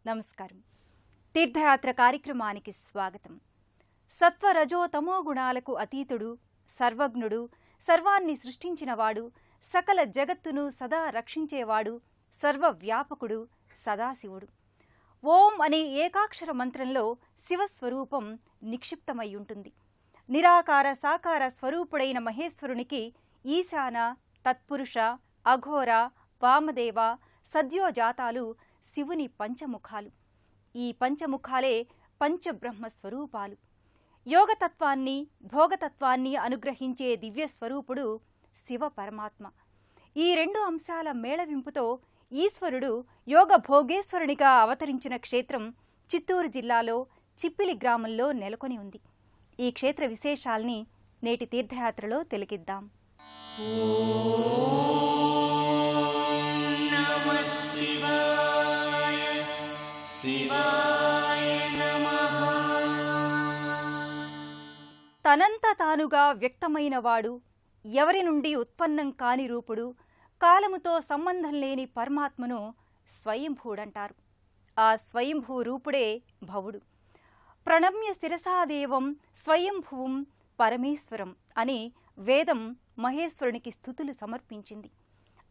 నమస్కారం. తీర్థయాత్ర కార్యక్రమానికి స్వాగతం. సత్వ రజో తమో గుణాలకు అతీతుడు, సర్వజ్ఞుడు, సర్వాన్ని సృష్టించినవాడు, సకల జగత్తును సదా రక్షించేవాడు, సర్వవ్యాపకుడు సదాశివుడు. ఓం అనే ఏకాక్షర మంత్రంలో శివస్వరూపం నిక్షిప్తమై ఉంటుంది. నిరాకార సాకార స్వరూపుడైన మహేశ్వరునికి ఈశాన, తత్పురుష, అఘోర, వామదేవ, సద్యోజాతాలు శివుని పంచముఖాలు. ఈ పంచముఖాలే పంచబ్రహ్మ స్వరూపాలు. యోగతత్వాన్ని, భోగతత్వాన్ని అనుగ్రహించే దివ్యస్వరూపుడు శివ పరమాత్మ. ఈ రెండు అంశాల మేళవింపుతో ఈశ్వరుడు యోగ భోగేశ్వరునిగా అవతరించిన క్షేత్రం చిత్తూరు జిల్లాలో చిప్పిలి గ్రామంలో నెలకొని ఉంది. ఈ క్షేత్ర విశేషాల్ని నేటి తీర్థయాత్రలో తిలకిద్దాం. తనంత తానుగా వ్యక్తమైనవాడు, ఎవరి నుండి ఉత్పన్నం కాని రూపుడు, కాలముతో సంబంధం లేని పరమాత్మను స్వయంభూడంటారు. ఆ స్వయంభూ రూపుడే భవుడు. ప్రణమ్య శిరసాదేవం స్వయంభువం పరమేశ్వరం అని వేదం మహేశ్వరునికి స్తుతులు సమర్పించింది.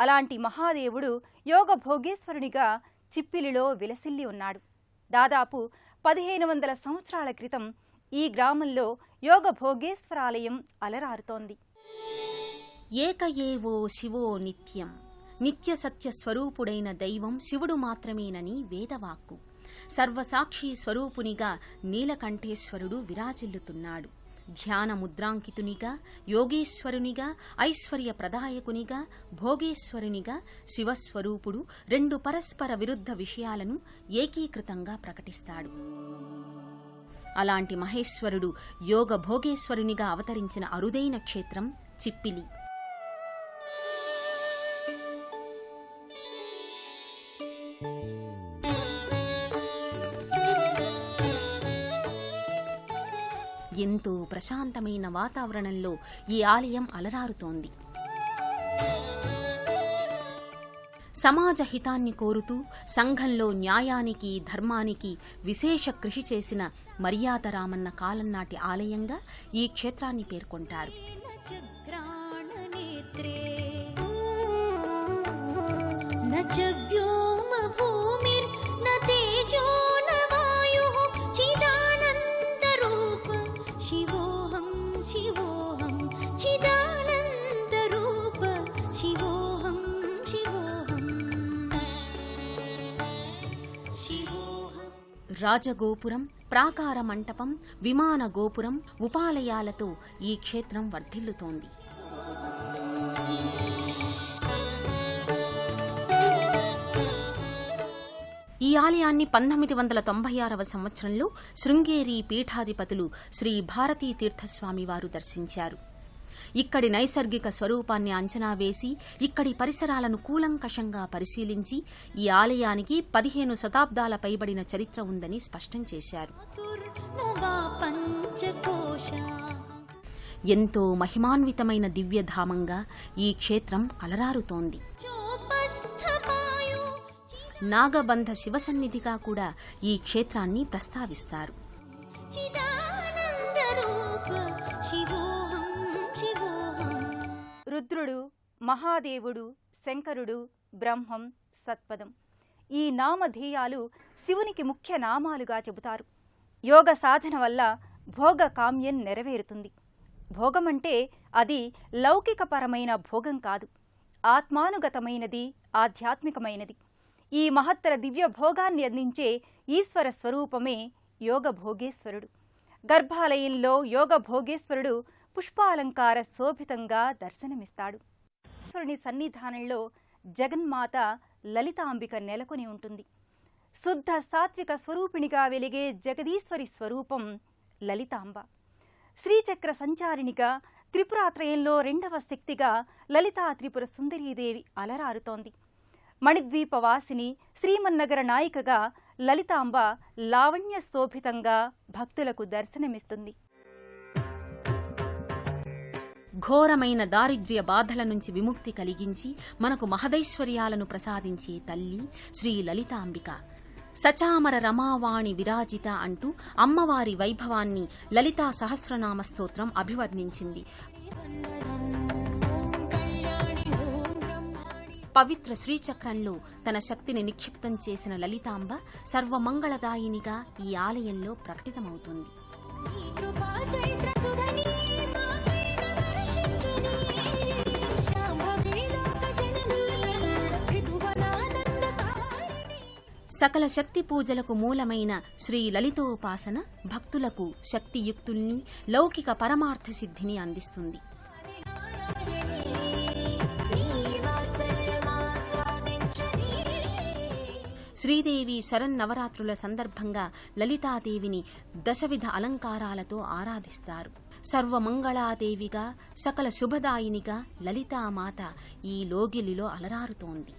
అలాంటి మహాదేవుడు యోగ భోగేశ్వరునిగా చిప్పిలిలో విలసిల్లి ఉన్నాడు. దాదాపు 1500 సంవత్సరాల క్రితం ఈ గ్రామంలో యోగ భోగేశ్వరాలయం అలరారుతోంది. ఏక ఏవో శివో నిత్యం, నిత్య సత్య స్వరూపుడైన దైవం శివుడు మాత్రమేనని వేదవాక్కు. సర్వసాక్షి స్వరూపునిగా నీలకంఠేశ్వరుడు విరాజిల్లుతున్నాడు. ధ్యాన ముద్రాంకితునిగా, యోగేశ్వరునిగా, ఐశ్వర్య ప్రదాయకునిగా, భోగేశ్వరునిగా శివస్వరూపుడు రెండు పరస్పర విరుద్ధ విషయాలను ఏకీకృతంగా ప్రకటిస్తాడు. అలాంటి మహేశ్వరుడు యోగ భోగేశ్వరునిగా అవతరించిన అరుదైన క్షేత్రం చిప్పిలి. ఎంతో ప్రశాంతమైన వాతావరణంలో ఈ ఆలయం అలరారుతోంది. సమాజ హితాన్ని కోరుతూ సంఘంలో న్యాయానికి, ధర్మానికి విశేష కృషి చేసిన మర్యాదరామన్న కాలం నాటి ఆలయంగా ఈ క్షేత్రాన్ని పేర్కొంటారు. రాజగోపురం, ప్రాకార మంటపం, విమాన గోపురం, ఉపాలయాలతో ఈ క్షేత్రం వర్ధిల్లుతోంది. ఈ ఆలయాన్ని 1996వ సంవత్సరంలో శృంగేరి పీఠాధిపతులు శ్రీ భారతీ తీర్థస్వామి వారు దర్శించారు. ఇక్కడి నైసర్గిక స్వరూపాన్ని అంచనా వేసి, ఇక్కడి పరిసరాలను కూలంకషంగా పరిశీలించి ఈ ఆలయానికి 15 శతాబ్దాల పైబడిన చరిత్ర ఉందని స్పష్టం చేశారు. ఎంతో మహిమాన్వితమైన దివ్యధామంగా ఈ క్షేత్రం అలరారుతోంది. నాగబంధ శివసన్నిధిగా కూడా ఈ క్షేత్రాన్ని ప్రస్తావిస్తారు. రుద్రుడు, మహాదేవుడు, శంకరుడు, బ్రహ్మం, సత్పదం ఈ నామధేయాలు శివునికి ముఖ్య నామాలుగా చెబుతారు. యోగ సాధన వల్ల భోగ కామ్యం నెరవేరుతుంది. భోగమంటే అది లౌకికపరమైన భోగం కాదు, ఆత్మానుగతమైనది, ఆధ్యాత్మికమైనది. ఈ మహత్తర దివ్య భోగాన్ని అందించే ఈశ్వర స్వరూపమే యోగ భోగేశ్వరుడు. గర్భాలయంలో యోగ భోగేశ్వరుడు పుష్పాలంకార శోభితంగా దర్శనమిస్తాడు. ఈశ్వరుని సన్నిధానంలో జగన్మాత లలితాంబిక నెలకొని ఉంటుంది. శుద్ధ సాత్విక స్వరూపిణిగా వెలిగే జగదీశ్వరి స్వరూపం లలితాంబ. శ్రీచక్ర సంచారిణిగా, త్రిపురాత్రయంలో 2వ శక్తిగా లలితా త్రిపుర సుందరీదేవి అలరారుతోంది. మణిద్వీపవాసిని, శ్రీమన్నగర నాయికగా లలితాంబ లావణ్య శోభితంగా భక్తులకు దర్శనమిస్తుంది. ఘోరమైన దారిద్ర్య బాధల నుంచి విముక్తి కలిగించి మనకు మహదైశ్వర్యాలను ప్రసాదించే తల్లి శ్రీ లలితాంబిక. సచామర రమావాణి విరాజిత అంటూ అమ్మవారి వైభవాన్ని లలితా సహస్రనామ స్తోత్రం అభివర్ణించింది. పవిత్ర శ్రీచక్రంలో తన శక్తిని నిక్షిప్తం చేసిన లలితాంబ సర్వమంగళదాయినిగా ఈ ఆలయంలో ప్రకటితమవుతుంది. సకల శక్తి పూజలకు మూలమైన శ్రీ లలితోపాసన భక్తులకు శక్తియుక్తుల్ని, లౌకిక పరమార్థ సిద్ధిని అందిస్తుంది. శ్రీదేవి శరన్నవరాత్రుల సందర్భంగా లలితాదేవిని దశవిధ అలంకారాలతో ఆరాధిస్తారు. సర్వమంగళాదేవిగా, సకల శుభదాయినిగా లలితామాత ఈ లోగిలిలో అలరారుతోంది.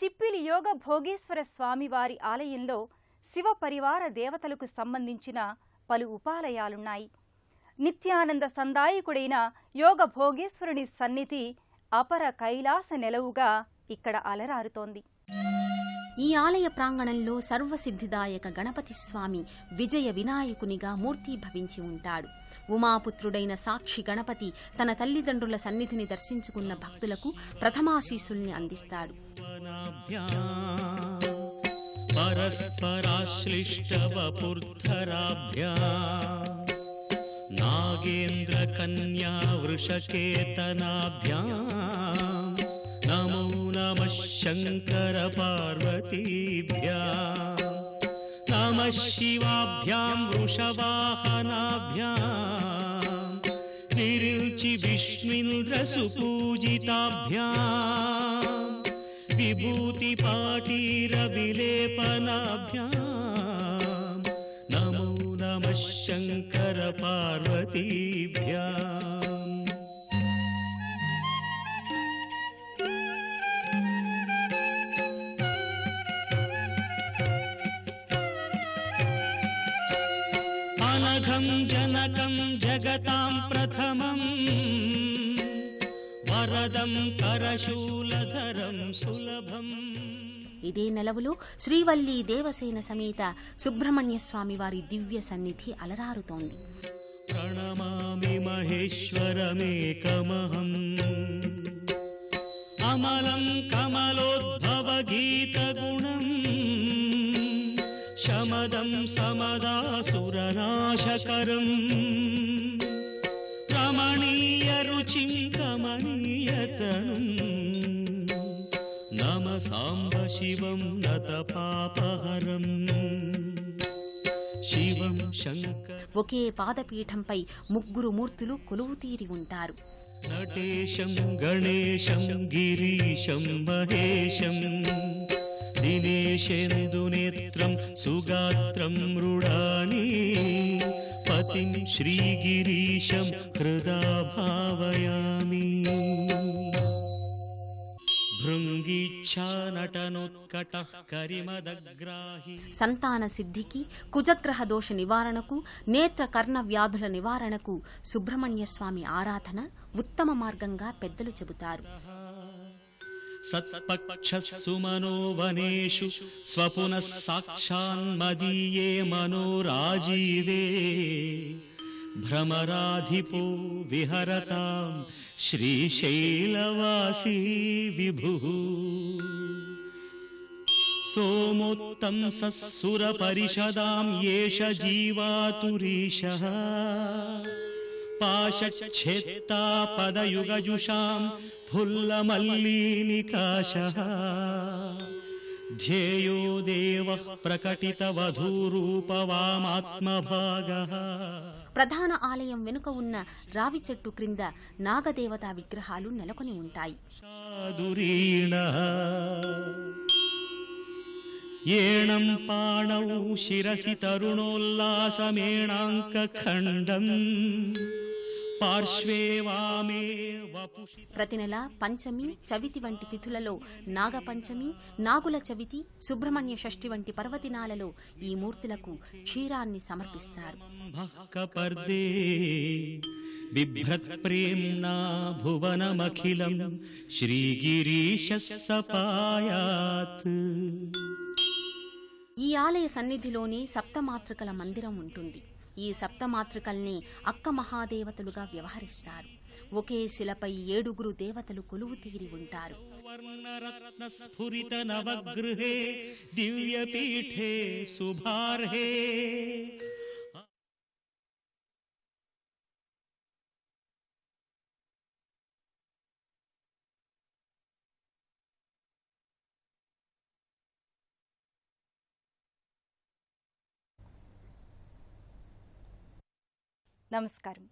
చిప్పిలి యోగ భోగేశ్వర స్వామివారి ఆలయంలో శివ పరివార దేవతలకు సంబంధించిన పలు ఉపాలయాలున్నాయి. నిత్యానంద సందాయకుడైన యోగ భోగేశ్వరుని సన్నిధి అపర కైలాస నెలవుగా ఇక్కడ అలరారుతోంది. ఈ ఆలయ ప్రాంగణంలో సర్వసిద్ధిదాయక గణపతి స్వామి విజయ వినాయకునిగా మూర్తీభవించి ఉంటాడు. ఉమాపుత్రుడైన సాక్షి గణపతి తన తల్లిదండ్రుల సన్నిధిని దర్శించుకున్న భక్తులకు ప్రథమాశీస్సుల్ని అందిస్తాడు. నాగేంద్ర కన్యా వృషకేతనాభ్యాం నమో నమః శంకర పార్వతీభ్యాం నమః శివాభ్యాం వృషవాహనాభ్యాం విరుచి విష్ణుంద్ర సుపూజితాభ్యాం విభూతి పాటీర విలేపనాభ్యాం నమో నమః శంకర పార్వతీభ్యాం. అనఘం జనకం జగతాం ప్రథమం వరదం కరశూలధరం సులభం. ఇదే నెలవులో శ్రీవల్లి దేవసేన సమేత సుబ్రహ్మణ్య స్వామి వారి దివ్య సన్నిధి అలరారుతోంది. ప్రణమామి మహేశ్వరమేకమహం అమలం కమలోద్భవ గీత గుణం శమదం సమదాసురనాశకరం రమణీయ రుచిం కమనీయతనం నమ సాంబ శివం నత పాపహరం శివం శంకర. ఒకే పాదపీఠంపై ముగ్గురు మూర్తులు కొలువుతీరి ఉంటారు. నటేశం గణేశం గిరీశం మహేశం దినేశేందునేత్రం సుగాత్రం మృడాని పతిం శ్రీగిరీశం హృదా భావయామి. సంతాన సిద్ధికి, కుజగ్రహ దోష నివారణకు, నేత్ర కర్ణ వ్యాధుల నివారణకు సుబ్రహ్మణ్య స్వామి ఆరాధన ఉత్తమ మార్గంగా పెద్దలు చెబుతారు. सत्पक्षस्सु मनोवनेषु स्वपुनः साक्षान्मदीये मनोराजीवे भ्रमराधिपो विहरतां श्रीशैलवासी विभुः सोमोत्तंसः सुरपरिषदां येष जीवातुरीशः पाशच्छेत्ता पदयुगजुषां फुल्लमल्लीनिकाशः ध्येयो देवः प्रकटितवधूरूपवामात्मभागः. ప్రధాన ఆలయం వెనుక ఉన్న రావి చెట్టు క్రింద నాగదేవతా విగ్రహాలు నెలకొని ఉంటాయి. ఏణం పాణౌ శిరసి తరుణోల్లాసమేణాంకఖండం పార్శ్వే వామే వపుషి. ప్రతి నెల పంచమి, చవితి వంటి తిథులలో నాగపంచమి, నాగుల చవితి, సుబ్రహ్మణ్య షష్ఠి వంటి పర్వదినాలలో ఈ మూర్తులకు క్షీరాన్ని సమర్పిస్తారు. కపర్దే బిభ్రత్ ప్రేమ్నా భువనమఖిలం శ్రీగిరీశః సపాయాత్. ఈ ఆలయ సన్నిధిలోనే సప్తమాతృకల మందిరం ఉంటుంది. ఈ సప్తమాతృకల్ని అక్క మహాదేవతలుగా వ్యవహరిస్తారు. ఒకే శిలపై 7 దేవతలు కొలువు తీరి ఉంటారు. వర్ణరత్న స్ఫురిత నవగృహే దివ్యపీఠే శుభార్హే. నమస్కారం.